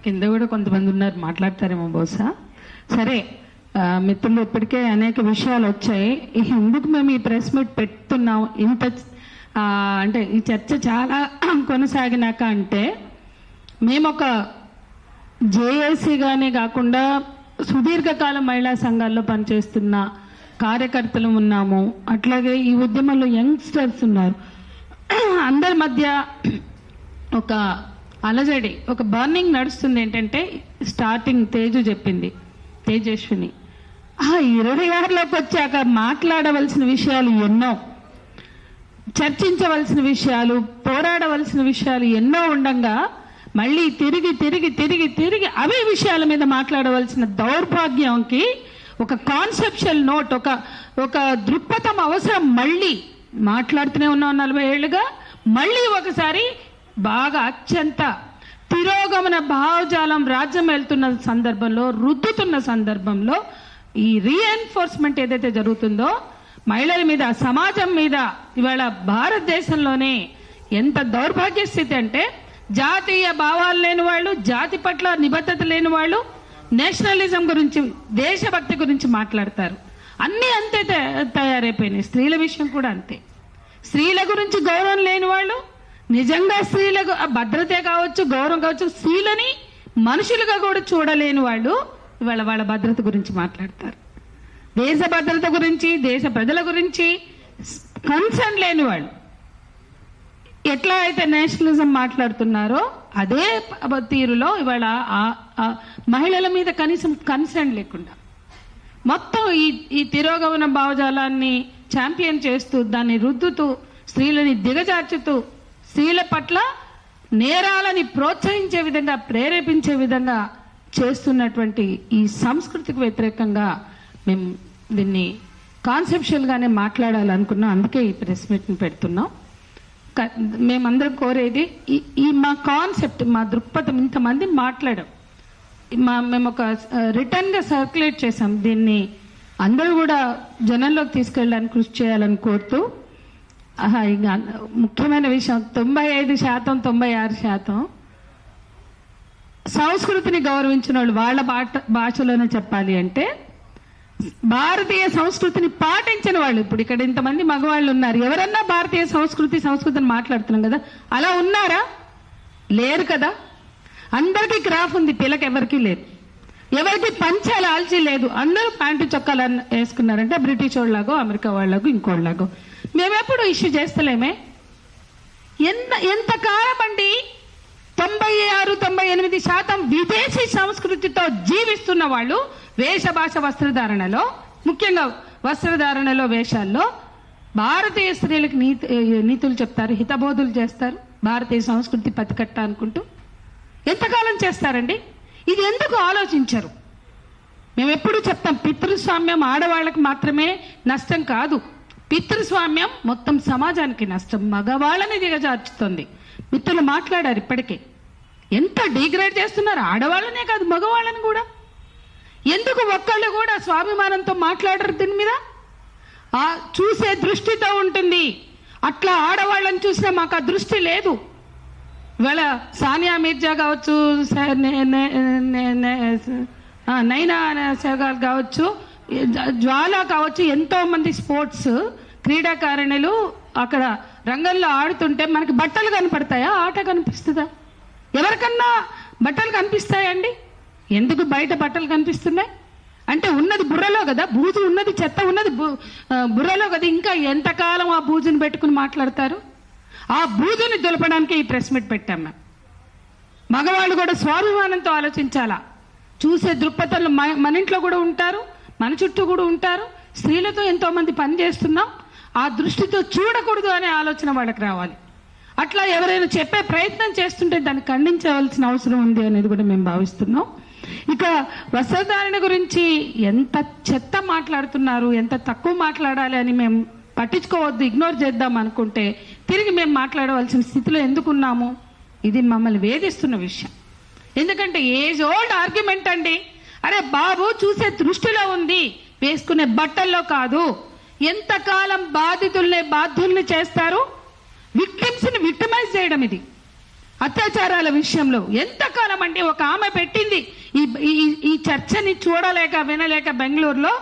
కింద కూడా కొంతమంది ఉన్నారు, మాట్లాడతారేమో బహుశా. సరే, మిత్రులు ఇప్పటికే అనేక విషయాలు వచ్చాయి. ఎందుకు మేము ఈ ప్రెస్ మీట్ పెడుతున్నాం ఇంత అంటే ఈ చర్చ చాలా కొనసాగినాక అంటే, మేము ఒక జేఏసీగానే కాకుండా సుదీర్ఘకాలం మహిళా సంఘాల్లో పనిచేస్తున్న కార్యకర్తలు ఉన్నాము. అట్లాగే ఈ ఉద్యమంలో యంగ్స్టర్స్ ఉన్నారు. అందరి మధ్య ఒక అలజడి, ఒక బర్నింగ్ నడుస్తుంది. ఏంటంటే స్టార్టింగ్ తేజు చెప్పింది, తేజస్విని 26లోకి వచ్చాక మాట్లాడవలసిన విషయాలు ఎన్నో, చర్చించవలసిన విషయాలు, పోరాడవలసిన విషయాలు ఎన్నో ఉండంగా మళ్ళీ తిరిగి తిరిగి తిరిగి తిరిగి అవే విషయాల మీద మాట్లాడవలసిన దౌర్భాగ్యంకి ఒక కాన్సెప్చువల్ నోట్, ఒక దృక్పథం అవసరం. మళ్ళీ మాట్లాడుతూనే ఉన్నాం 40 ఏళ్లుగా, మళ్ళీ ఒకసారి బాగా అత్యంత తిరోగమన భావజాలం రాజ్యం వెళ్తున్న సందర్భంలో, రుద్దుతున్న సందర్భంలో ఈ రీఎన్ఫోర్స్మెంట్ ఏదైతే జరుగుతుందో మహిళల మీద, సమాజం మీద, ఇవాళ భారతదేశంలోనే ఎంత దౌర్భాగ్య స్థితి అంటే, జాతీయ భావాలు లేని వాళ్ళు, జాతి పట్ల నిబద్ధత లేని వాళ్ళు నేషనలిజం గురించి, దేశభక్తి గురించి మాట్లాడతారు. అన్నీ అంతే తయారైపోయినాయి. స్త్రీల విషయం కూడా అంతే. స్త్రీల గురించి గౌరవం లేని వాళ్ళు, నిజంగా స్త్రీలకు భద్రతే కావచ్చు, గౌరవం కావచ్చు, స్త్రీలని మనుషులుగా కూడా చూడలేని వాళ్ళు ఇవాళ వాళ్ళ భద్రత గురించి మాట్లాడతారు. దేశ భద్రత గురించి, దేశ ప్రజల గురించి కన్సర్న్ లేని వాళ్ళు ఎట్లా అయితే నేషనలిజం మాట్లాడుతున్నారో అదే తీరులో ఇవాళ మహిళల మీద కనీసం కన్సర్న్ లేకుండా మొత్తం ఈ తిరోగమన భావజాలాన్ని ఛాంపియన్ చేస్తూ, దాన్ని రుద్దుతూ, స్త్రీలని దిగజార్చుతూ, స్త్రీల పట్ల నేరాలని ప్రోత్సహించే విధంగా, ప్రేరేపించే విధంగా చేస్తున్నటువంటి ఈ సంస్కృతికి వ్యతిరేకంగా మేము దీన్ని కాన్సెప్చువల్ గానే మాట్లాడాలనుకున్నాం. అందుకే ఈ ప్రెస్ మీట్ని పెడుతున్నాం. మేమందరం కోరేది ఈ మా కాన్సెప్ట్, మా దృక్పథం, ఇంతమంది మాట్లాడాం, మేము ఒక రిటర్న్ గా సర్క్యులేట్ చేసాం. దీన్ని అందరూ కూడా జనంలోకి తీసుకెళ్ళడానికి కృషి చేయాలని కోరుతూ, ఇంకా ముఖ్యమైన విషయం 95%, 96% సంస్కృతిని గౌరవించిన వాళ్ళు, వాళ్ళ భాషలోనే చెప్పాలి అంటే భారతీయ సంస్కృతిని పాటించిన వాళ్ళు. ఇప్పుడు ఇక్కడ ఇంతమంది మగవాళ్ళు ఉన్నారు, ఎవరన్నా భారతీయ సంస్కృతిని మాట్లాడుతున్నాం కదా, అలా ఉన్నారా? లేరు కదా. అందరికీ క్రాఫ్ ఉంది, పిల్లకి ఎవరికి లేదు. ఎవరికి పంచాలు ఆల్చి లేదు. అందరూ ప్యాంటు చొక్కాలు వేసుకున్నారంటే బ్రిటిష్ వాళ్ళలాగో, అమెరికా వాళ్ళలాగో, ఇంకోళ్ళలాగో. మేమెప్పుడు ఇష్యూ చేస్తలేమే. ఎంతకాలం అండి? 96-98% విదేశీ సంస్కృతితో జీవిస్తున్న వాళ్ళు వేష భాష వస్త్రధారణలో, ముఖ్యంగా వస్త్రధారణలో, వేషాల్లో భారతీయ స్త్రీలకు నీతులు చెప్తారు, హితబోధులు చేస్తారు, భారతీయ సంస్కృతి పతికట్ట అనుకుంటూ. ఎంతకాలం చేస్తారండి? ఇది ఎందుకు ఆలోచించరు? మేము ఎప్పుడు చెప్తాం, పితృస్వామ్యం ఆడవాళ్ళకి మాత్రమే నష్టం కాదు, పితృస్వామ్యం మొత్తం సమాజానికి నష్టం, మగవాళ్ళని దిగజార్చుతుంది. మిత్రులు మాట్లాడారు ఇప్పటికే. ఎంత డిగ్రేడ్ చేస్తున్నారు ఆడవాళ్ళనే కాదు, మగవాళ్ళని కూడా. ఎందుకు ఒక్కళ్ళు కూడా స్వాభిమానంతో మాట్లాడరు దీని మీద? చూసే దృష్టితో ఉంటుంది. అట్లా ఆడవాళ్ళని చూసినా మాకు ఆ దృష్టి లేదు. ఇవాళ సానియా మీర్జా కావచ్చు, నైనా సెహ్వాగ్ కావచ్చు, జ్వాలా కావచ్చు, ఎంతో మంది స్పోర్ట్స్ క్రీడాకారిణులు అక్కడ రంగంలో ఆడుతుంటే మనకి బట్టలు కనపడతాయా? ఆట కనిపిస్తుందా? ఎవరికన్నా బట్టలు కనిపిస్తాయండి? ఎందుకు బయట బట్టలు కనిపిస్తున్నాయి అంటే ఉన్నది బుర్రలో కదా, బూజు ఉన్నది, చెత్త ఉన్నది బుర్రలో కదా. ఇంకా ఎంతకాలం ఆ బూజుని పెట్టుకుని మాట్లాడతారు? ఆ బూజుని దులపడానికి ఈ ప్రెస్ మీట్ పెట్టాం మేము. మగవాళ్ళు కూడా స్వాభిమానంతో ఆలోచించాలా. చూసే దృక్పథంలో మన ఇంట్లో కూడా ఉంటారు, మన చుట్టూ కూడా ఉంటారు. స్త్రీలతో ఎంతో మంది పని చేస్తున్నాం, ఆ దృష్టితో చూడకూడదు అనే ఆలోచన వాళ్ళకి రావాలి. అట్లా ఎవరైనా చెప్పే ప్రయత్నం చేస్తుంటే దాన్ని ఖండించవలసిన అవసరం ఉంది అనేది కూడా మేము భావిస్తున్నాం. ఇక వస్త్రధారణ గురించి ఎంత చెత్త మాట్లాడుతున్నారు, ఎంత తక్కువ మాట్లాడాలి అని మేము పట్టించుకోవద్దు, ఇగ్నోర్ చేద్దాం అనుకుంటే తిరిగి మేము మాట్లాడవలసిన స్థితిలో ఎందుకున్నాము? ఇది మమ్మల్ని వేధిస్తున్న విషయం. ఎందుకంటే ఏజ్ ఓల్డ్ ఆర్గ్యుమెంట్ అండి. అరే బాబు, చూసే దృష్టిలో ఉంది, వేసుకునే బట్టల్లో కాదు. ఎంతకాలం బాధితుల్ని బాధ్యుల్ని చేస్తారు? విక్టిమ్స్ ని విక్టిమైజ్ చేయడం ఇది. అత్యాచారాల విషయంలో ఎంతకాలం అంటే ఒక ఆమె పెట్టింది ఈ చర్చని చూడలేక వినలేక బెంగళూరులో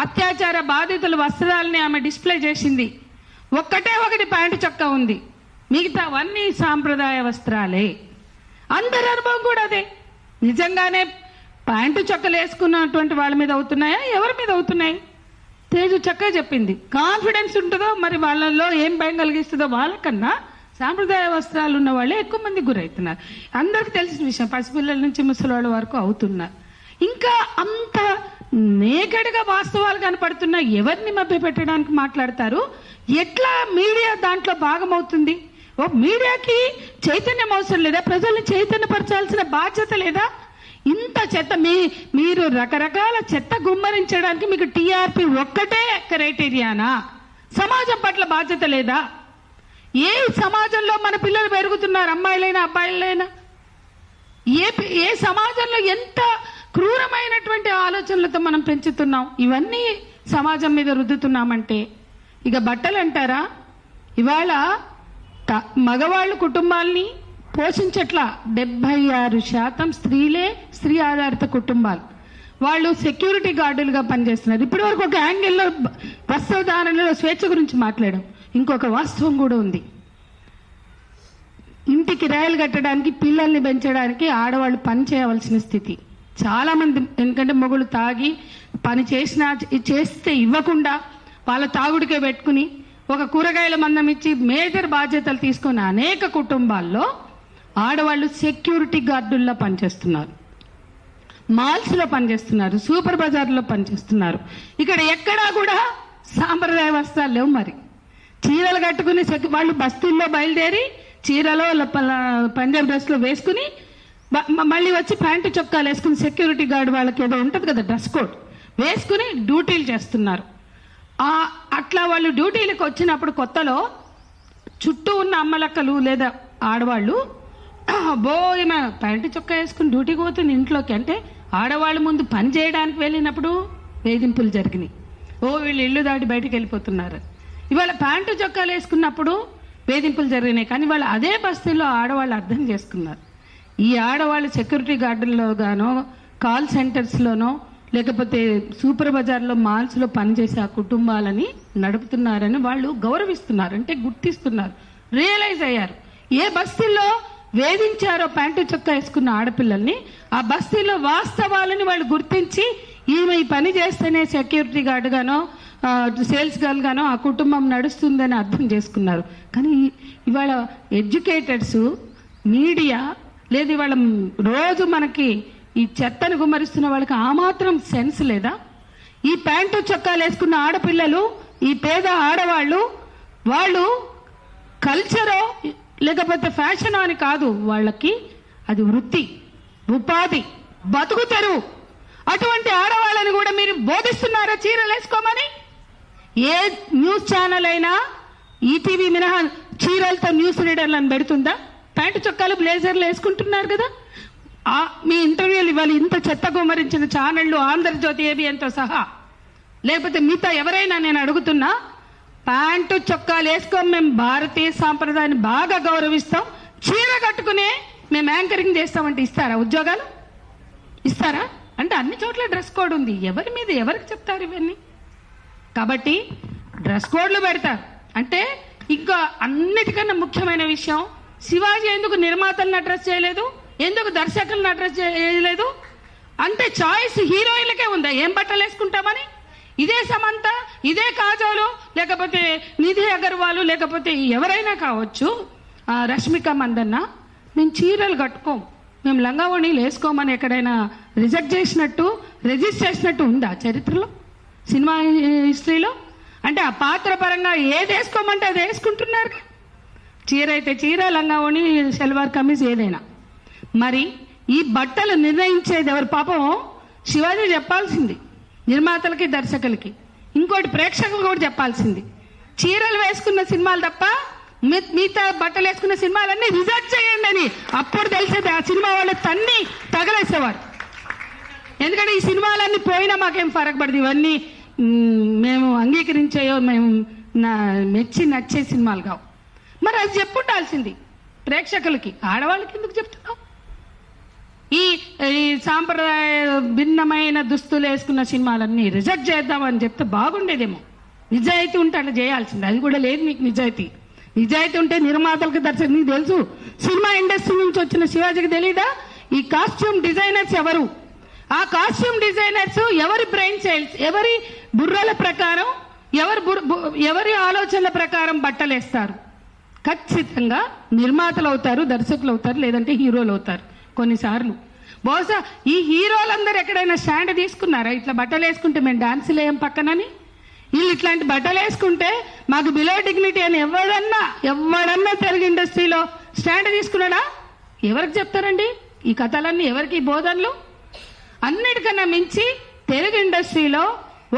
అత్యాచార బాధితుల వస్త్రాలని ఆమె డిస్ప్లే చేసింది. ఒకటే ఒకటి ప్యాంటు చొక్కా ఉంది, మిగతావన్నీ సాంప్రదాయ వస్త్రాలే. అందరి అనుభవం కూడా అదే. నిజంగానే ప్యాంటు చొక్కలు వేసుకున్నటువంటి వాళ్ళ మీద అవుతున్నాయా, ఎవరి మీద అవుతున్నాయి? తేజు చక్కగా చెప్పింది. కాన్ఫిడెన్స్ ఉంటుందో మరి వాళ్ళల్లో ఏం భయం కలిగిస్తుందో వాళ్ళకన్నా సాంప్రదాయ వస్త్రాలు ఉన్న వాళ్ళే ఎక్కువ మంది గురవుతున్నారు. అందరికి తెలిసిన విషయం, పసిపిల్లల నుంచి ముసలివాళ్ళ వరకు అవుతున్నారు. ఇంకా అంత నేగడగా వాస్తవాలు కనపడుతున్నా ఎవరిని మభ్య పెట్టడానికి మాట్లాడతారు? ఎట్లా మీడియా దాంట్లో భాగమవుతుంది? ఓ మీడియాకి చైతన్యం అవసరం లేదా? ప్రజల్ని చైతన్యపరచాల్సిన బాధ్యత లేదా? ఇంత చెత్త మీరు రకరకాల చెత్త గుమ్మరించడానికి మీకు టీఆర్పీ ఒక్కటే క్రైటీరియానా? సమాజం పట్ల బాధ్యత లేదా? ఏ సమాజంలో మన పిల్లలు పెరుగుతున్నారు, అమ్మాయిలైనా అబ్బాయిలైనా? ఏ సమాజంలో ఎంత క్రూరమైనటువంటి ఆలోచనలతో మనం పెంచుతున్నాం? ఇవన్నీ సమాజం మీద రుద్దుతున్నామంటే ఇక బట్టలు అంటారా? ఇవాళ మగవాళ్ళు కుటుంబాల్ని పోషించట్లా. 76% స్త్రీలే, స్త్రీ ఆధారిత కుటుంబాలు. వాళ్ళు సెక్యూరిటీ గార్డులుగా పనిచేస్తున్నారు. ఇప్పటి వరకు ఒక యాంగిల్లో వస్త్రధారణలో స్వేచ్ఛ గురించి మాట్లాడాం. ఇంకొక వాస్తవం కూడా ఉంది. ఇంటి కిరాయిలు కట్టడానికి, పిల్లల్ని పెంచడానికి ఆడవాళ్ళు పని చేయవలసిన స్థితి చాలా మంది. ఎందుకంటే మొగుళ్ళు తాగి పని చేస్తే ఇవ్వకుండా వాళ్ళ తాగుడికే పెట్టుకుని ఒక కూరగాయల మందం ఇచ్చి మేజర్ బాధ్యతలు తీసుకున్న అనేక కుటుంబాల్లో ఆడవాళ్ళు సెక్యూరిటీ గార్డుల్లో పనిచేస్తున్నారు, మాల్స్లో పనిచేస్తున్నారు, సూపర్ బజార్లో పనిచేస్తున్నారు. ఇక్కడ ఎక్కడా కూడా సాంప్రదాయ వస్త్రాలు లేవు. మరి చీరలు కట్టుకుని వాళ్ళు బస్తీల్లో బయలుదేరి చీరలో పంజాబ్ డ్రెస్లో వేసుకుని మళ్ళీ వచ్చి ప్యాంటు చొక్కాలు వేసుకుని సెక్యూరిటీ గార్డ్ వాళ్ళకి ఏదో ఉంటుంది కదా డ్రెస్ కోడ్ వేసుకుని డ్యూటీలు చేస్తున్నారు. అట్లా వాళ్ళు డ్యూటీలకు వచ్చినప్పుడు కొత్తలో చుట్టూ ఉన్న అమ్మలక్కలు లేదా ఆడవాళ్ళు ఈమె ప్యాంటు చొక్కా వేసుకుని డ్యూటీకి పోతుంది ఇంట్లోకి అంటే ఆడవాళ్ళు ముందు పని చేయడానికి వెళ్ళినప్పుడు వేధింపులు జరిగినాయి. వీళ్ళు ఇల్లు దాటి బయటికి వెళ్ళిపోతున్నారు. ఇవాళ ప్యాంటు చొక్కాలు వేసుకున్నప్పుడు వేధింపులు జరిగినాయి. కానీ వాళ్ళు అదే బస్తీలో ఆడవాళ్ళు అర్థం చేసుకున్నారు. ఈ ఆడవాళ్ళు సెక్యూరిటీ గార్డుల్లో గానో, కాల్ సెంటర్స్లోనో, లేకపోతే సూపర్ బజార్లో, మాల్స్లో పనిచేసే ఆ కుటుంబాలని నడుపుతున్నారని వాళ్ళు గౌరవిస్తున్నారు, అంటే గుర్తిస్తున్నారు, రియలైజ్ అయ్యారు. ఏ బస్తీల్లో వేధించారో ప్యాంటు చొక్కా వేసుకున్న ఆడపిల్లల్ని, ఆ బస్తీలో వాస్తవాలని వాళ్ళు గుర్తించి ఈమె ఈ పని చేస్తేనే సెక్యూరిటీ గార్డ్ గానో సేల్స్ గర్ల్ గానో ఆ కుటుంబం నడుస్తుందని అర్థం చేసుకున్నారు. కానీ ఇవాళ ఎడ్యుకేటెడ్స్, మీడియా లేదు, ఇవాళ రోజు మనకి ఈ చెత్తను గుమ్మరిస్తున్న వాళ్ళకి ఆ మాత్రం సెన్స్ లేదా? ఈ ప్యాంటు చొక్కాలు వేసుకున్న ఆడపిల్లలు, ఈ పేద ఆడవాళ్ళు, వాళ్ళు కల్చరో లేకపోతే ఫ్యాషన్ అని కాదు, వాళ్ళకి అది వృత్తి, ఉపాధి, బతుకు తెరువు. అటువంటి ఆడవాళ్ళని కూడా మీరు బోధిస్తున్నారా చీరలు వేసుకోమని? ఏ న్యూస్ ఛానల్ అయినా ఈటీవీ మినహా చీరలతో న్యూస్ రీడర్లను పెడుతుందా? ప్యాంటు చొక్కాలు, బ్లేజర్లు వేసుకుంటున్నారు కదా. మీ ఇంటర్వ్యూలు ఇవ్వాలి. ఇంత చెత్త గుమ్మరించిన ఛానళ్లు, ఆంధ్రజ్యోతి, ఏబిఎన్తో సహా, లేకపోతే మిగతా ఎవరైనా నేను అడుగుతున్నా, ప్యాంటు చొక్కాలు వేసుకోం, మేము భారతీయ సాంప్రదాయాన్ని బాగా గౌరవిస్తాం, చీర కట్టుకునే మేము యాంకరింగ్ చేస్తామంటే ఇస్తారా? ఉద్యోగాలు ఇస్తారా? అంటే అన్ని చోట్ల డ్రెస్ కోడ్ ఉంది. ఎవరి మీద ఎవరికి చెప్తారు ఇవన్నీ? కాబట్టి డ్రెస్ కోడ్లు పెడతారు. అంటే ఇంకా అన్నిటికన్నా ముఖ్యమైన విషయం, శివాజీ ఎందుకు నిర్మాతలను అడ్రస్ చేయలేదు, ఎందుకు దర్శకులను అడ్రస్ చేయలేదు? అంటే చాయిస్ హీరోయిన్లకే ఉందా ఏం బట్టలు వేసుకుంటామని? ఇదే సమంత, ఇదే కాజోలు, లేకపోతే నిధి అగర్వాల్, లేకపోతే ఎవరైనా కావచ్చు, రష్మిక మందన్న, మేము చీరలు కట్టుకోం, మేము లంగావోణీలు వేసుకోమని ఎక్కడైనా రిజెక్ట్ చేసినట్టు, రిజిస్టర్ చేసినట్టు ఉందా చరిత్రలో, సినిమా హిస్టరీలో? అంటే ఆ పాత్ర పరంగా ఏది వేసుకోమంటే అది వేసుకుంటున్నారు. చీర అయితే చీర, లంగావోణి, షల్వార్ కమీజ్ ఏదైనా. మరి ఈ బట్టలు నిర్ణయించేది ఎవరు? పాపం శివాజీ చెప్పాల్సింది నిర్మాతలకి, దర్శకులకి. ఇంకోటి ప్రేక్షకులు కూడా చెప్పాల్సింది, చీరలు వేసుకున్న సినిమాలు తప్ప మిగతా బట్టలు వేసుకున్న సినిమాలన్నీ రిజెక్ట్ చేయండి అని. అప్పుడు తెలిసేది ఆ సినిమా వాళ్ళు తన్ని తగలేసేవారు. ఎందుకంటే ఈ సినిమాలన్నీ పోయినా మాకేం ఫరక్ పడదు, ఇవన్నీ మేము అంగీకరించేయో, మేము మెచ్చి నచ్చే సినిమాలు కావు. మరి అది చెప్పుండాల్సింది. ప్రేక్షకులకి, ఆడవాళ్ళకి ఎందుకు చెప్తున్నావు? ఈ సాంప్రదాయ భిన్నమైన దుస్తులు వేసుకున్న సినిమాలన్నీ రిజెక్ట్ చేద్దామని చెప్తే బాగుండేదేమో. నిజాయితీ ఉంటే అట్లా చేయాల్సింది, అది కూడా లేదు మీకు. నిజాయితీ ఉంటే నిర్మాతలకు, దర్శకులకు నీకు తెలుసు. సినిమా ఇండస్ట్రీ నుంచి వచ్చిన శివాజీకి తెలీదా ఈ కాస్ట్యూమ్ డిజైనర్స్ ఎవరు? ఆ కాస్ట్యూమ్ డిజైనర్స్ ఎవరి బ్రెయిన్ సెల్స్, ఎవరి బుర్రల ప్రకారం, ఎవరి ఆలోచనల ప్రకారం బట్టలు వేస్తారు? ఖచ్చితంగా నిర్మాతలు అవుతారు, దర్శకులు అవుతారు, లేదంటే హీరోలు అవుతారు. కొన్నిసార్లు బహుశా ఈ హీరోలందరూ ఎక్కడైనా స్టాండ్ తీసుకున్నారా? ఇట్లా బట్టలు వేసుకుంటే మేము డాన్సులు వేయం పక్కనని, వీళ్ళు ఇట్లాంటి బట్టలు వేసుకుంటే మాకు బిలో డిగ్నిటీ అని ఎవడన్నా తెలుగు ఇండస్ట్రీలో స్టాండ్ తీసుకున్నాడా? ఎవరికి చెప్తారండి ఈ కథలన్నీ? ఎవరికి ఈ బోధనలు? అన్నిటికన్నా మించి తెలుగు ఇండస్ట్రీలో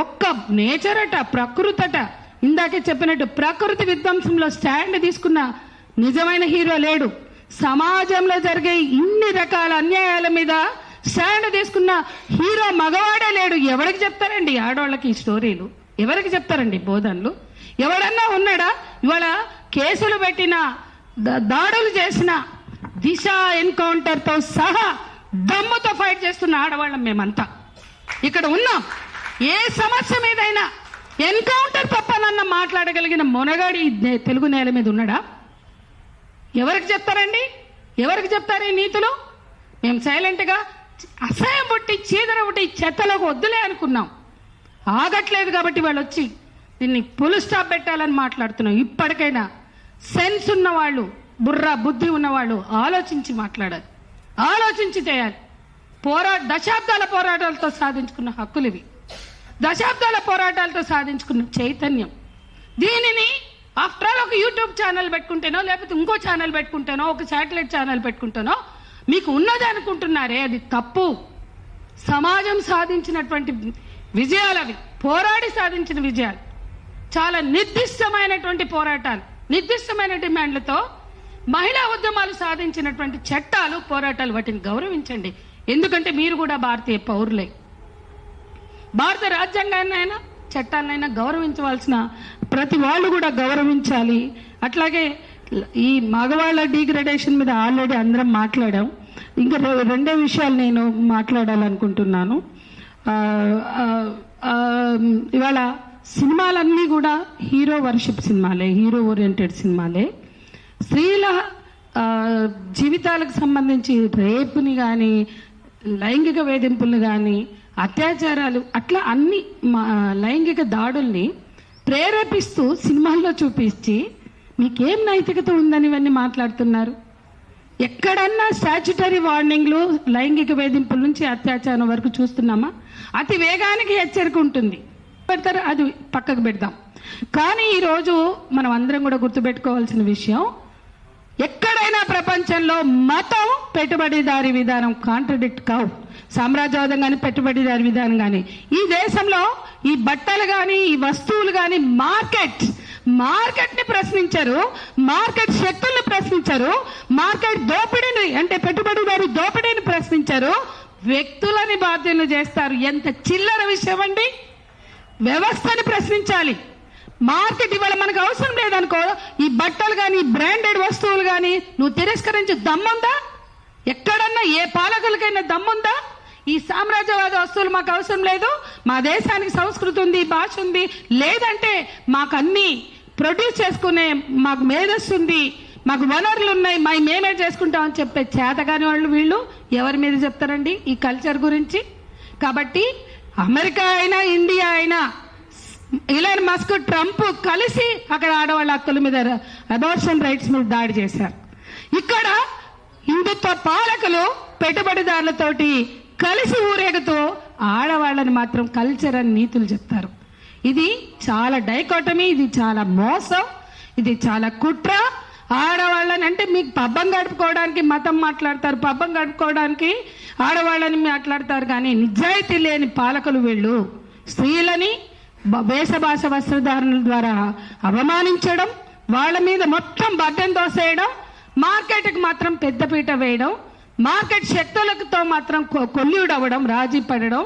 ఒక్క నేచర్ అట, ప్రకృతి అట, ఇందాకే చెప్పినట్టు ప్రకృతి విధ్వంసంలో స్టాండ్ తీసుకున్న నిజమైన హీరో లేడు. సమాజంలో జరిగే ఇన్ని రకాల అన్యాయాల మీద స్టాండ్ తీసుకున్న హీరో మగవాడే లేడు. ఎవరికి చెప్తారండి ఆడవాళ్ళకి ఈ స్టోరీలు? ఎవరికి చెప్తారండి బోధనలు? ఎవడన్నా ఉన్నాడా? ఇవాళ కేసులు పెట్టిన, దాడులు చేసిన, దిశ ఎన్కౌంటర్తో సహా దమ్ముతో ఫైట్ చేస్తున్న ఆడవాళ్ళం మేమంతా ఇక్కడ ఉన్నాం. ఏ సమస్య మీదైనా ఎన్కౌంటర్ తప్పనన్న మాట్లాడగలిగిన మొనగాడి తెలుగు నేల మీద ఉన్నాడా? ఎవరికి చెప్తారండి? ఎవరికి చెప్తారు ఈ నీతులు? మేము సైలెంట్గా అసహ్యం పుట్టి, చీదర పుట్టి, చెత్తలోకి వద్దులే అనుకున్నాం. ఆగట్లేదు కాబట్టి వాళ్ళు వచ్చి దీన్ని ఫుల్ స్టాప్ పెట్టాలని మాట్లాడుతున్నాం. ఇప్పటికైనా సెన్స్ ఉన్నవాళ్ళు, బుద్ధి ఉన్నవాళ్ళు ఆలోచించి మాట్లాడాలి, ఆలోచించి చేయాలి. దశాబ్దాల పోరాటాలతో సాధించుకున్న హక్కులు ఇవి, దశాబ్దాల పోరాటాలతో సాధించుకున్న చైతన్యం. దీనిని ఆఫ్టర్ ఆల్ ఒక యూట్యూబ్ ఛానల్ పెట్టుకుంటేనో, లేకపోతే ఇంకో ఛానల్ పెట్టుకుంటేనో, ఒక శాటిలైట్ ఛానల్ పెట్టుకుంటేనో మీకు ఉన్నది అనుకుంటున్నారే, అది తప్పు. సమాజం సాధించినటువంటి విజయాలు అవి, పోరాడి సాధించిన విజయాలు, చాలా నిర్దిష్టమైనటువంటి పోరాటాలు, నిర్దిష్టమైన డిమాండ్లతో మహిళా ఉద్యమాలు సాధించినటువంటి చట్టాలు, పోరాటాలు, వాటిని గౌరవించండి. ఎందుకంటే మీరు కూడా భారతీయ పౌరులే. భారత రాజ్యాంగాన్నైనా చట్టాలనైనా గౌరవించవలసిన ప్రతి వాళ్ళు కూడా గౌరవించాలి. అట్లాగే ఈ మగవాళ్ళ డిగ్రేడేషన్ మీద ఆల్రెడీ అందరం మాట్లాడాం. ఇంకా రెండే విషయాలు నేను మాట్లాడాలనుకుంటున్నాను. ఇవాళ సినిమాలన్నీ కూడా హీరో వర్షిప్ సినిమాలే, హీరో ఓరియంటెడ్ సినిమాలే. స్త్రీల జీవితాలకు సంబంధించి రేపుని కానీ, లైంగిక వేధింపులు కానీ, అత్యాచారాలు, అట్లా అన్ని లైంగిక దాడుల్ని ప్రేరేపిస్తూ సినిమాల్లో చూపించి మీకేం నైతికత ఉందని ఇవన్నీ మాట్లాడుతున్నారు. ఎక్కడన్నా స్టాచ్యుటరీ వార్నింగ్లు లైంగిక వేధింపుల నుంచి అత్యాచారం వరకు చూస్తున్నామా? అతి వేగానికి హెచ్చరిక ఉంటుంది, పెడతారు, అది పక్కకు పెడదాం. కానీ ఈరోజు మనం అందరం కూడా గుర్తుపెట్టుకోవాల్సిన విషయం, ఎక్కడైనా ప్రపంచంలో మతం, పెట్టుబడిదారి విధానం కాంట్రడిక్ట్ కావు. సామ్రాజ్యవాదం కానీ, పెట్టుబడిదారి విధానం కానీ. ఈ దేశంలో ఈ బట్టలు కానీ, ఈ వస్తువులు కానీ, మార్కెట్ ని ప్రశ్నించారు, మార్కెట్ శక్తుల్ని ప్రశ్నించారు, మార్కెట్ దోపిడీని, అంటే పెట్టుబడిదారు దోపిడీని ప్రశ్నించారు, వ్యక్తులని బాధ్యులు చేస్తారు. ఎంత చిల్లర విషయం అండి! వ్యవస్థని ప్రశ్నించాలి. మార్కెట్ ఇవాళ మనకు అవసరం లేదనుకో, ఈ బట్టలు కానీ, బ్రాండెడ్ వస్తువులు కానీ నువ్వు తిరస్కరించే దమ్ముందా? ఎక్కడన్నా ఏ పాలకులకైనా దమ్ముందా? ఈ సామ్రాజ్యవాద వస్తువులు మాకు అవసరం లేదు, మా దేశానికి సంస్కృతి ఉంది, భాష ఉంది, లేదంటే మాకు అన్ని ప్రొడ్యూస్ చేసుకునే మాకు మేధస్సు ఉంది, మాకు వనరులు ఉన్నాయి, మేమే చేసుకుంటామని చెప్పే చేతగాని వాళ్ళు వీళ్ళు ఎవరి మీద చెప్తారండి ఈ కల్చర్ గురించి? కాబట్టి అమెరికా అయినా, ఇండియా అయినా, ఇలాన్ మస్క్, ట్రంప్ కలిసి అక్కడ ఆడవాళ్ళ హక్కుల మీద, అబార్షన్ రైట్స్ మీద దాడి చేశారు. ఇక్కడ హిందుత్వ పాలకులు పెట్టుబడిదారులతోటి కలిసి ఊరేగుతూ ఆడవాళ్ళని మాత్రం కల్చర్ అని నీతులు చెప్తారు. ఇది చాలా డైకోటమీ, ఇది చాలా మోసం, ఇది చాలా కుట్ర. ఆడవాళ్ళని అంటే మీకు పబ్బం గడుపుకోవడానికి మతం మాట్లాడతారు, పబ్బం గడుపుకోవడానికి ఆడవాళ్ళని మాట్లాడతారు, కానీ నిజాయితీ లేని పాలకులు వీళ్ళు. స్త్రీలని వేషభాష వస్త్రధారణల ద్వారా అవమానించడం, వాళ్ళ మీద మొత్తం బద్దెం దోసేయడం, మార్కెట్కి మాత్రం పెద్దపీట వేయడం, మార్కెట్ శక్తులతో మాత్రం కొల్లుడవడం, రాజీ పడడం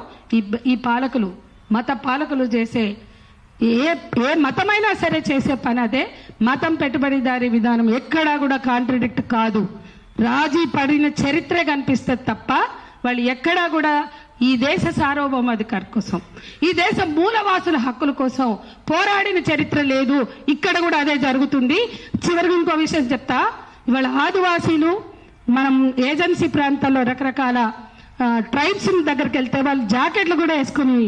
ఈ పాలకులు, మత పాలకులు చేసే ఏ మతమైనా సరే చేసే పని అదే. మతం పెట్టుబడిదారీ విధానం ఎక్కడా కూడా కాంట్రడిక్ట్ కాదు. రాజీ పడిన చరిత్రే కనిపిస్తుంది తప్ప వాళ్ళు ఎక్కడా కూడా ఈ దేశ సార్వభౌమాధికారి కోసం, ఈ దేశ మూలవాసుల హక్కుల కోసం పోరాడిన చరిత్ర లేదు. ఇక్కడ కూడా అదే జరుగుతుంది. చివరికి ఇంకో విషయం చెప్తా. ఇవాళ ఆదివాసీలు మనం ఏజెన్సీ ప్రాంతాల్లో రకరకాల ట్రైబ్స్ దగ్గరికి వెళ్తే వాళ్ళు జాకెట్లు కూడా వేసుకుని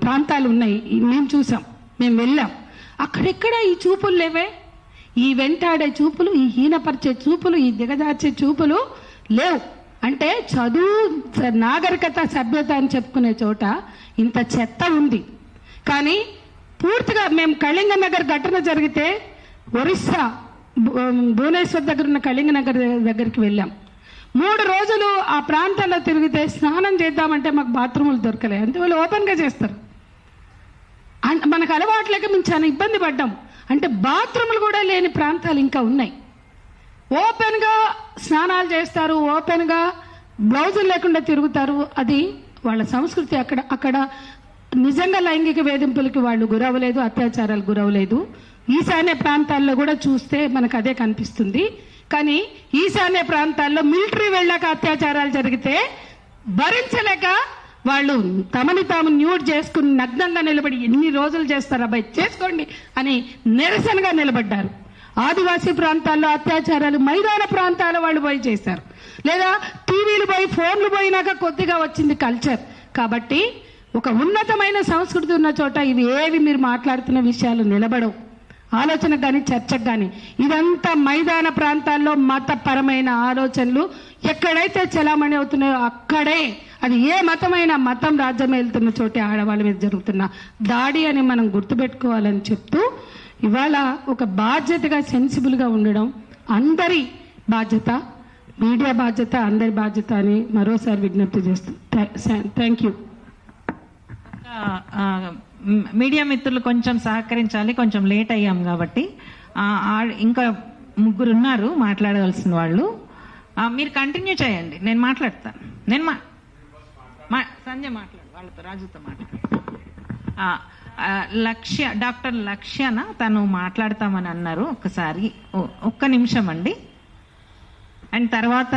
ప్రాంతాలు ఉన్నాయి. మేము చూసాం, మేము వెళ్ళాం. అక్కడెక్కడ ఈ చూపులు లేవే, ఈ వెంటాడే చూపులు, ఈ హీనపరిచే చూపులు, ఈ దిగజార్చే చూపులు లేవు. అంటే చదువు, నాగరికత, సభ్యత అని చెప్పుకునే చోట ఇంత చెత్త ఉంది. కానీ పూర్తిగా మేము కళింగ నగర్ ఘటన జరిగితే ఒరిస్సా భువనేశ్వర్ దగ్గర ఉన్న కళింగ నగర్ దగ్గరికి వెళ్ళాం. 3 రోజులు ఆ ప్రాంతాల్లో తిరిగితే స్నానం చేద్దామంటే మాకు బాత్రూములు దొరకలే. అంటే వాళ్ళు ఓపెన్గా చేస్తారు. మనకు అలవాట్లేక మేము చాలా ఇబ్బంది పడ్డాం. అంటే బాత్రూములు కూడా లేని ప్రాంతాలు ఇంకా ఉన్నాయి. ఓపెన్గా స్నానాలు చేస్తారు, ఓపెన్గా బ్లౌజులు లేకుండా తిరుగుతారు. అది వాళ్ళ సంస్కృతి. అక్కడ నిజంగా లైంగిక వేధింపులకి వాళ్ళు గురవలేదు, అత్యాచారాలు గురవలేదు. ఈశాన్య ప్రాంతాల్లో కూడా చూస్తే మనకు అదే కనిపిస్తుంది. కానీ ఈశాన్య ప్రాంతాల్లో మిలిటరీ వెళ్ళాక అత్యాచారాలు జరిగితే భరించలేక వాళ్ళు తమని తాము న్యూడ్ చేసుకుని నగ్నంగా నిలబడి ఎన్ని రోజులు చేస్తారు అబ్బాయి చేసుకోండి అని నిరసనగా నిలబడ్డారు. ఆదివాసీ ప్రాంతాల్లో అత్యాచారాలు మైదాన ప్రాంతాల వాళ్ళు పోయి చేశారు. లేదా టీవీలు పోయి ఫోన్లు పోయినాక కొద్దిగా వచ్చింది కల్చర్. కాబట్టి ఒక ఉన్నతమైన సంస్కృతి ఉన్న చోట ఇవి ఏవి మీరు మాట్లాడుతున్న విషయాలు నిలబడవు, ఆలోచనకు కానీ చర్చకు కానీ. ఇదంతా మైదాన ప్రాంతాల్లో మతపరమైన ఆలోచనలు ఎక్కడైతే చలామణి అవుతున్నాయో అక్కడే, అది ఏ మతమైన మతం రాజ్యం వెళ్తున్న చోటే ఆడవాళ్ళ మీద జరుగుతున్న దాడి అని మనం గుర్తుపెట్టుకోవాలని చెప్తూ, ఇవాళ ఒక బాధ్యతగా సెన్సిబుల్గా ఉండడం అందరి బాధ్యత, మీడియా బాధ్యత, అందరి బాధ్యత అని మరోసారి విజ్ఞప్తి చేస్తాం. Thank you. మీడియా మిత్రులు కొంచెం సహకరించాలి, కొంచెం లేట్ అయ్యాం కాబట్టి. ఇంకా 3 ఉన్నారు మాట్లాడవలసిన వాళ్ళు. మీరు కంటిన్యూ చేయండి, నేను మాట్లాడతాను. సంజయ్ మాట్లాడు, వాళ్ళతో రాజుతో మాట్లాడు. డాక్టర్ లక్ష్యన తను మాట్లాడతామని అన్నారు. ఒక్క నిమిషం అండి. అండ్ తర్వాత